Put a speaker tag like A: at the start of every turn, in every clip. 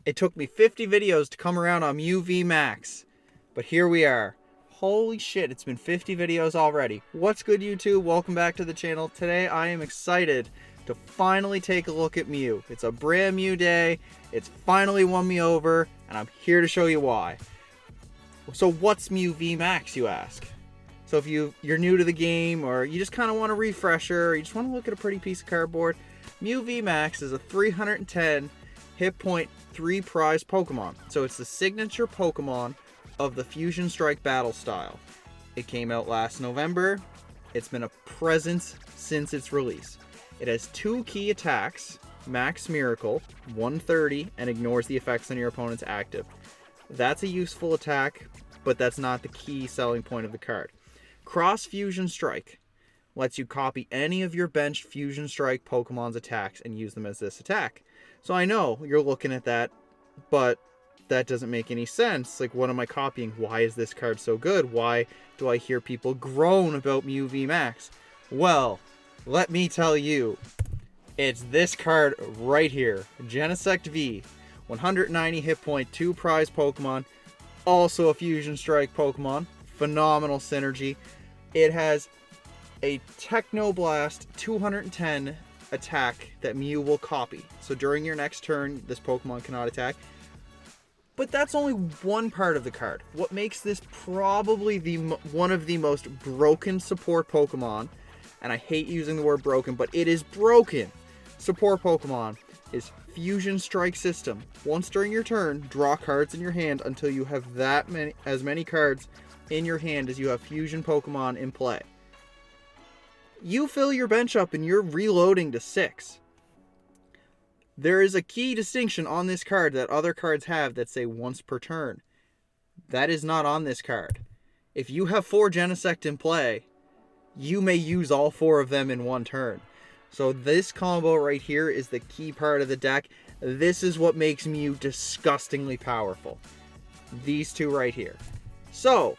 A: It took me 50 videos to come around on Mew VMAX, but here we are. Holy shit, it's been 50 videos already. What's good, YouTube? Welcome back to the channel. Today I am excited to finally take a look at Mew. It's a brand new day, it's finally won me over, and I'm here to show you why. So what's Mew VMAX, you ask? So if you're new to the game, or you just kind of want a refresher, or you just want to look at a pretty piece of cardboard, Mew VMAX is a 310 hit point 3 prize Pokemon. So it's the signature Pokemon of the Fusion Strike battle style. It came out last November. It's been a presence since its release. It has 2 key attacks, Max Miracle, 130, and ignores the effects on your opponent's active. That's a useful attack, but that's not the key selling point of the card. Cross Fusion Strike lets you copy any of your benched Fusion Strike Pokemon's attacks and use them as this attack. So I know you're looking at that, but that doesn't make any sense. Like, what am I copying? Why is this card so good? Why do I hear people groan about Mew VMAX? Well, let me tell you, it's this card right here. Genesect V, 190 hit point, 2 prize Pokemon, also a Fusion Strike Pokemon. Phenomenal synergy. It has a Technoblast 210 attack that Mew will copy. So during your next turn, this Pokemon cannot attack. But that's only one part of the card. What makes this probably one of the most broken support Pokemon, and I hate using the word broken, but it is broken, support Pokemon, is Fusion Strike system. Once during your turn, draw cards in your hand until you have as many cards in your hand as you have Fusion Pokemon in play. You fill your bench up and you're reloading to 6. There is a key distinction on this card that other cards have that say once per turn. That is not on this card. If you have 4 Genesect in play, you may use all 4 of them in one turn. So this combo right here is the key part of the deck. This is what makes Mew disgustingly powerful. These two right here. So,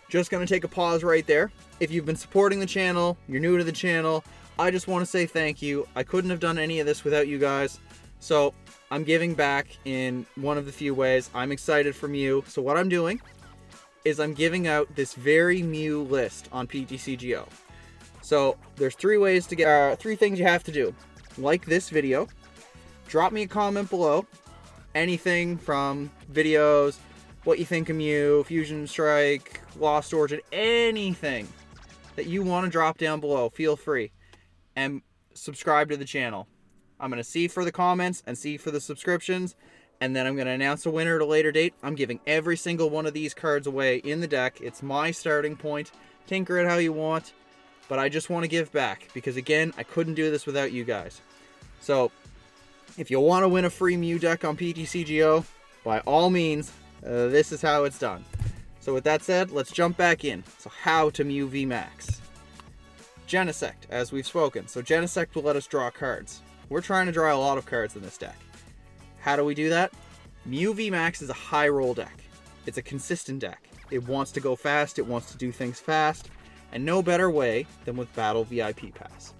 A: just going to take a pause right there. If you've been supporting the channel, you're new to the channel, I just want to say thank you. I couldn't have done any of this without you guys. So I'm giving back in one of the few ways. I'm excited for Mew. So what I'm doing is I'm giving out this very Mew list on PTCGO. So there's 3 ways to get 3 things you have to do. Like this video, drop me a comment below. Anything from videos, what you think of Mew, Fusion Strike, Lost Origin, anything that you want to drop down below, feel free. And subscribe to the channel. I'm going to see for the comments and see for the subscriptions, and then I'm going to announce a winner at a later date. I'm giving every single one of these cards away in the deck. It's my starting point. Tinker it how you want, but I just want to give back because, again, I couldn't do this without you guys. So if you want to win a free Mew deck on PTCGO, by all means, this is how it's done. So with that said, let's jump back in. So how to Mew VMAX. Genesect, as we've spoken. So Genesect will let us draw cards. We're trying to draw a lot of cards in this deck. How do we do that? Mew VMAX is a high roll deck. It's a consistent deck. It wants to go fast, it wants to do things fast, and no better way than with Battle VIP Pass.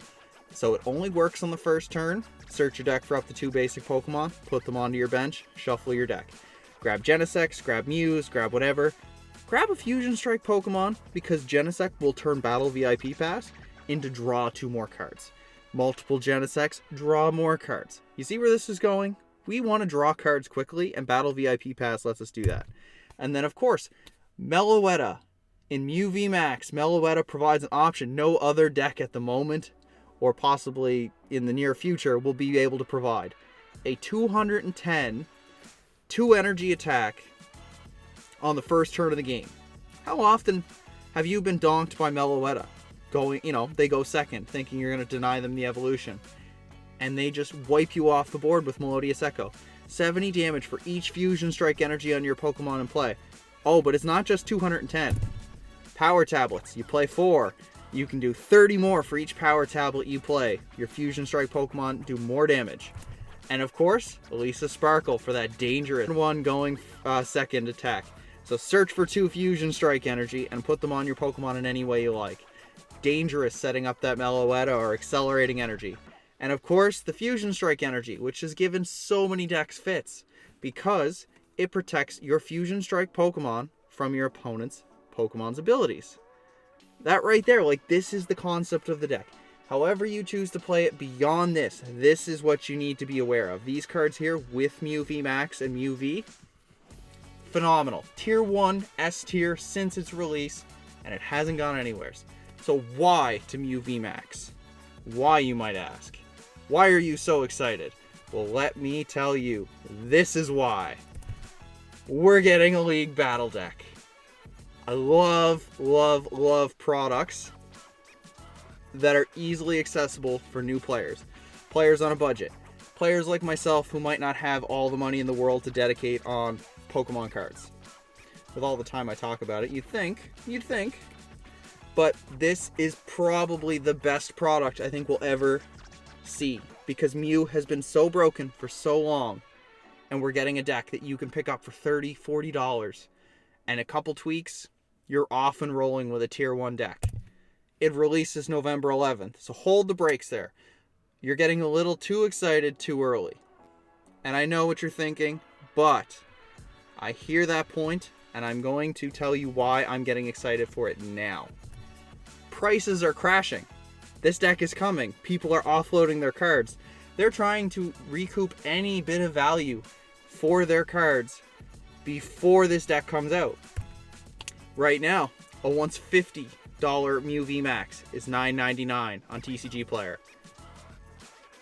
A: So it only works on the first turn. Search your deck for up to 2 basic Pokemon, put them onto your bench, shuffle your deck. Grab Genesect, grab Mews, grab whatever. Grab a Fusion Strike Pokemon, because Genesect will turn Battle VIP Pass into draw 2 more cards. Multiple Genesects, draw more cards. You see where this is going? We want to draw cards quickly, and Battle VIP Pass lets us do that. And then, of course, Meloetta. In Mew VMAX, Meloetta provides an option no other deck at the moment, or possibly in the near future, will be able to provide. A 210 2-energy attack on the first turn of the game. How often have you been donked by Meloetta? They go second, thinking you're going to deny them the evolution. And they just wipe you off the board with Melodious Echo. 70 damage for each Fusion Strike energy on your Pokemon in play. Oh, but it's not just 210. Power Tablets, you play 4. You can do 30 more for each Power Tablet you play. Your Fusion Strike Pokemon do more damage. And of course, Elisa Sparkle for that dangerous one going second attack. So search for 2 Fusion Strike energy and put them on your Pokemon in any way you like. Dangerous setting up that Meloetta or accelerating energy. And of course, the Fusion Strike energy, which has given so many decks fits because it protects your Fusion Strike Pokemon from your opponent's Pokemon's abilities. That right there, like, this is the concept of the deck. However you choose to play it beyond this, this is what you need to be aware of. These cards here with Mew VMAX and Mew V, phenomenal. Tier 1, S tier since its release, and it hasn't gone anywhere. So why to Mew VMAX? Why, you might ask? Why are you so excited? Well, let me tell you, this is why. We're getting a League Battle deck. I love, love, love products that are easily accessible for new players. Players on a budget. Players like myself who might not have all the money in the world to dedicate on Pokemon cards. With all the time I talk about it, you'd think. But this is probably the best product I think we'll ever see. Because Mew has been so broken for so long. And we're getting a deck that you can pick up for $30, $40. And a couple tweaks, you're off and rolling with a tier 1 deck. It releases November 11th, so hold the brakes there. You're getting a little too excited too early. And I know what you're thinking, but I hear that point, and I'm going to tell you why I'm getting excited for it now. Prices are crashing. This deck is coming. People are offloading their cards. They're trying to recoup any bit of value for their cards before this deck comes out. Right now, a once $50 Mew VMAX is $9.99 on TCG Player.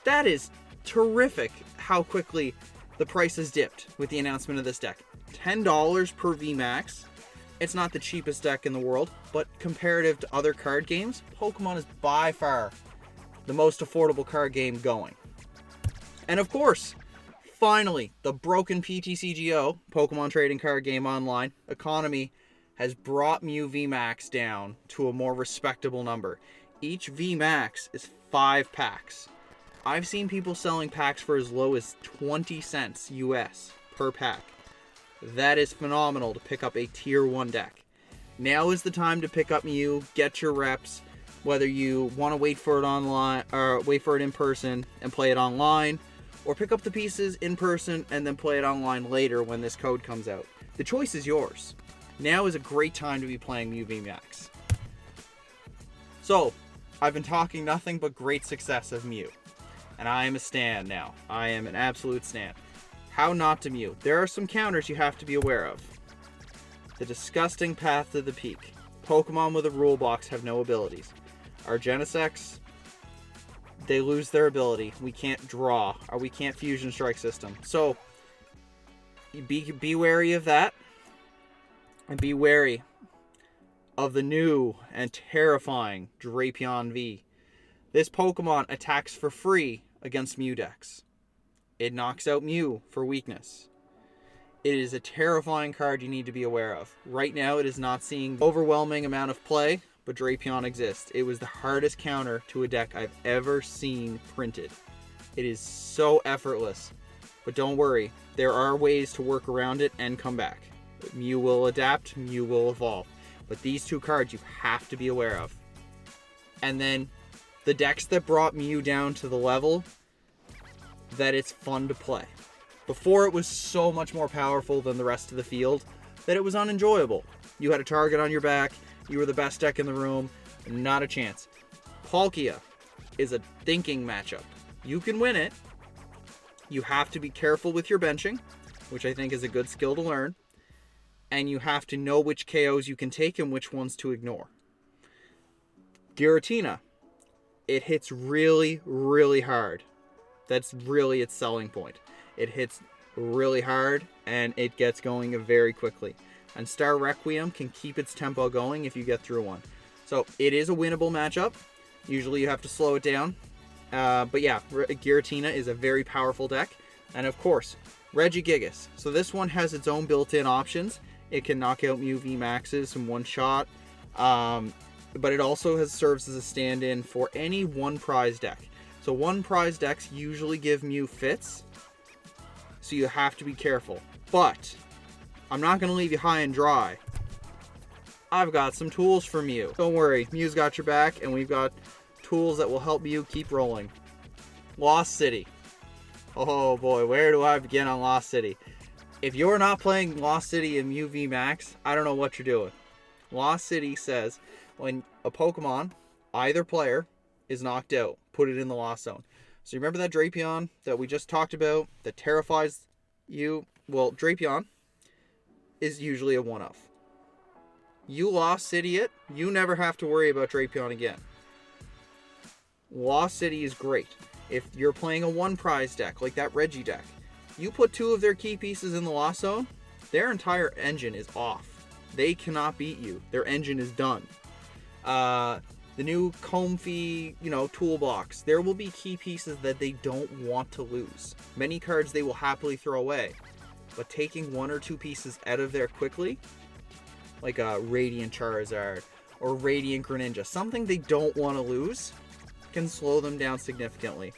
A: That is terrific how quickly the price has dipped with the announcement of this deck. $10 per VMAX. It's not the cheapest deck in the world, but comparative to other card games, Pokemon is by far the most affordable card game going. And of course, finally, the broken PTCGO, Pokemon Trading Card Game Online, economy has brought Mew VMAX down to a more respectable number. Each VMAX is 5 packs. I've seen people selling packs for as low as 20 cents US per pack. That is phenomenal to pick up a tier 1 deck. Now is the time to pick up Mew, get your reps, whether you want to wait for it online or wait for it in person and play it online, or pick up the pieces in person and then play it online later when this code comes out. The choice is yours. Now is a great time to be playing Mew VMAX. So, I've been talking nothing but great success of Mew. And I am a stan now. I am an absolute stan. How not to Mew? There are some counters you have to be aware of. The disgusting path to the peak. Pokemon with a rule box have no abilities. Our Genesects, they lose their ability. We can't draw, or we can't Fusion Strike system. So, be wary of that. And be wary of the new and terrifying Drapion V. This Pokemon attacks for free against Mew decks. It knocks out Mew for weakness. It is a terrifying card you need to be aware of. Right now it is not seeing overwhelming amount of play, but Drapion exists. It was the hardest counter to a deck I've ever seen printed. It is so effortless. But don't worry, there are ways to work around it and come back. Mew will adapt, Mew will evolve. But these two cards you have to be aware of. And then the decks that brought Mew down to the level that it's fun to play. Before it was so much more powerful than the rest of the field that it was unenjoyable. You had a target on your back, you were the best deck in the room, not a chance. Palkia is a thinking matchup. You can win it. You have to be careful with your benching, which I think is a good skill to learn. And you have to know which KOs you can take and which ones to ignore. Giratina, it hits really, really hard. That's really its selling point. It hits really hard and it gets going very quickly. And Star Requiem can keep its tempo going if you get through one. So it is a winnable matchup. Usually you have to slow it down. But yeah, Giratina is a very powerful deck. And of course, Regigigas. So this one has its own built-in options. It can knock out Mew VMAXs in one shot. But it also serves as a stand-in for any one prize deck. So one prize decks usually give Mew fits. So you have to be careful. But I'm not going to leave you high and dry. I've got some tools for Mew. Don't worry, Mew's got your back, and we've got tools that will help Mew keep rolling. Lost City. Oh boy, where do I begin on Lost City? If you're not playing Lost City in Mew VMAX, I don't know what you're doing. Lost City says when a Pokemon, either player, is knocked out, put it in the Lost Zone. So you remember that Drapion that we just talked about that terrifies you? Well, Drapion is usually a one-off. You Lost City it, you never have to worry about Drapion again. Lost City is great. If you're playing a one prize deck, like that Reggie deck, you put 2 of their key pieces in the Lost Zone, their entire engine is off. They cannot beat you. Their engine is done. The new Comfy, toolbox, there will be key pieces that they don't want to lose. Many cards they will happily throw away. But taking 1 or 2 pieces out of there quickly, like a Radiant Charizard or Radiant Greninja, something they don't want to lose, can slow them down significantly.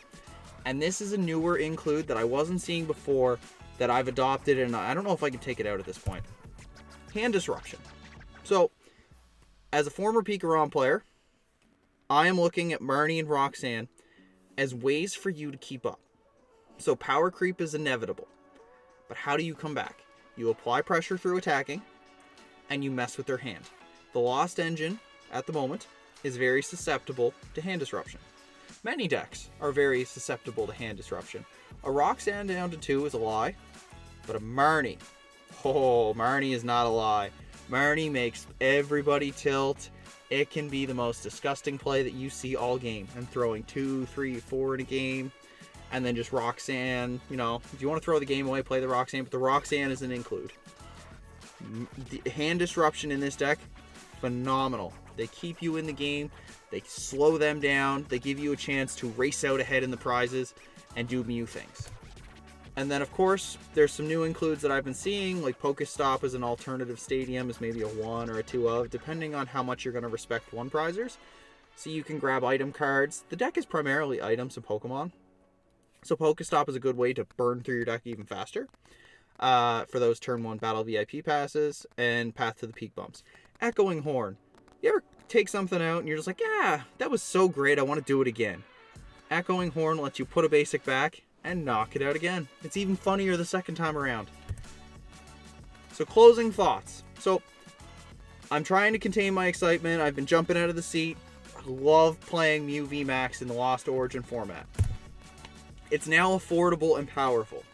A: And this is a newer include that I wasn't seeing before that I've adopted, and I don't know if I can take it out at this point. Hand Disruption. So, as a former Pikarom player, I am looking at Marnie and Roxanne as ways for you to keep up. So power creep is inevitable. But how do you come back? You apply pressure through attacking, and you mess with their hand. The Lost Engine, at the moment, is very susceptible to Hand Disruption. Many decks are very susceptible to Hand Disruption. A Roxanne down to 2 is a lie, but a Marnie, Marnie is not a lie. Marnie makes everybody tilt. It can be the most disgusting play that you see all game. And throwing 2, 3, 4 in a game, and then just Roxanne. If you want to throw the game away, play the Roxanne, but the Roxanne is an include. The Hand Disruption in this deck, phenomenal. They keep you in the game, they slow them down, they give you a chance to race out ahead in the prizes and do Mew things. And then, of course, there's some new includes that I've been seeing, like Pokestop as an alternative stadium is maybe a 1 or a 2 of, depending on how much you're going to respect one prizers. So you can grab item cards. The deck is primarily items and Pokemon. So Pokestop is a good way to burn through your deck even faster for those turn 1 battle VIP passes and Path to the Peak bumps. Echoing Horn. You ever take something out and you're just like, yeah, that was so great, I want to do it again. Echoing Horn lets you put a basic back and knock it out again. It's even funnier the second time around. So closing thoughts. So I'm trying to contain my excitement. I've been jumping out of the seat. I love playing Mew VMAX in the Lost Origin format. It's now affordable and powerful.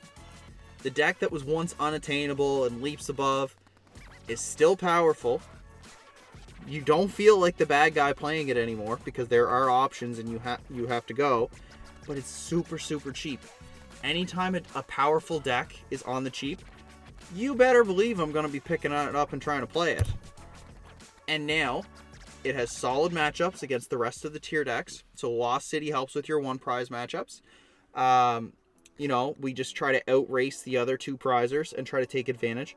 A: The deck that was once unattainable and leaps above is still powerful. You don't feel like the bad guy playing it anymore because there are options and you have to go. But it's super, super cheap. Anytime a powerful deck is on the cheap, you better believe I'm going to be picking it up and trying to play it. And now, it has solid matchups against the rest of the tier decks. So Lost City helps with your one prize matchups. We just try to outrace the other 2 prizers and try to take advantage.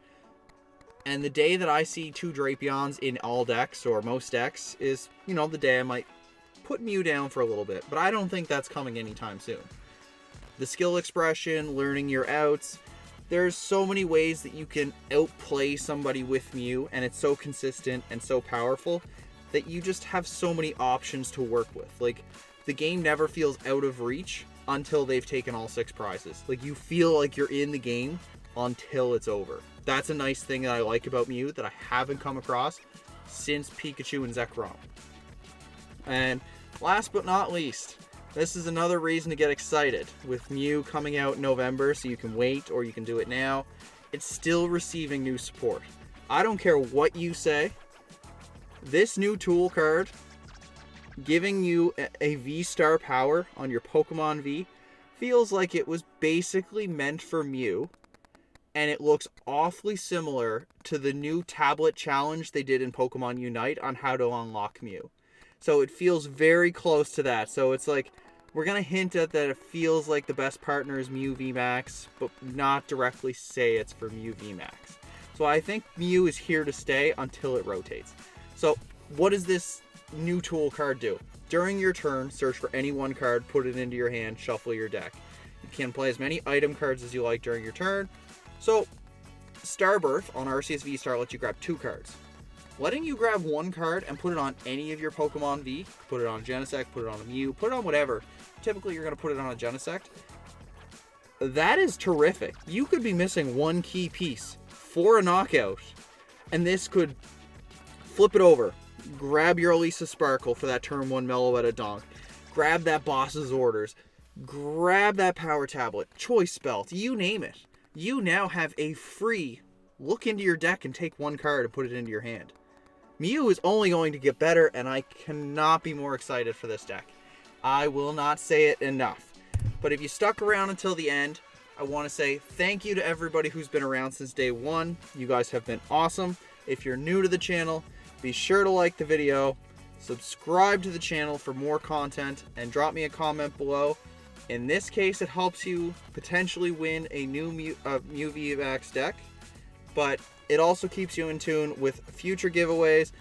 A: And the day that I see 2 Drapions in all decks, or most decks, is, the day I might put Mew down for a little bit. But I don't think that's coming anytime soon. The skill expression, learning your outs, there's so many ways that you can outplay somebody with Mew, and it's so consistent and so powerful that you just have so many options to work with. Like, the game never feels out of reach until they've taken all 6 prizes. Like, you feel like you're in the game until it's over. That's a nice thing that I like about Mew that I haven't come across since Pikachu and Zekrom. And last but not least, this is another reason to get excited. With Mew coming out in November, so you can wait or you can do it now, it's still receiving new support. I don't care what you say. This new tool card, giving you a V-Star power on your Pokemon V, feels like it was basically meant for Mew. And it looks awfully similar to the new tablet challenge they did in Pokemon Unite on how to unlock Mew. So it feels very close to that. So it's like, we're going to hint at that it feels like the best partner is Mew VMAX, but not directly say it's for Mew VMAX. So I think Mew is here to stay until it rotates. So what does this new tool card do? During your turn, search for any one card, put it into your hand, shuffle your deck. You can play as many item cards as you like during your turn. So, Starbirth on Arceus V-Star lets you grab 2 cards. Letting you grab 1 card and put it on any of your Pokemon V, put it on Genesect, put it on a Mew, put it on whatever, typically you're going to put it on a Genesect. That is terrific. You could be missing one key piece for a knockout, and this could flip it over. Grab your Elisa Sparkle for that turn 1 Meloetta Donk. Grab that Boss's Orders. Grab that Power Tablet. Choice Belt. You name it. You now have a free look into your deck and take one card and put it into your hand. Mew is only going to get better, and I cannot be more excited for this deck. I will not say it enough. But if you stuck around until the end, I want to say thank you to everybody who's been around since day one. You guys have been awesome. If you're new to the channel, be sure to like the video, subscribe to the channel for more content, and drop me a comment below. In this case, it helps you potentially win a new Mew VMAX deck, but it also keeps you in tune with future giveaways,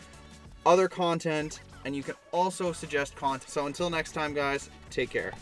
A: other content, and you can also suggest content. So until next time, guys, take care.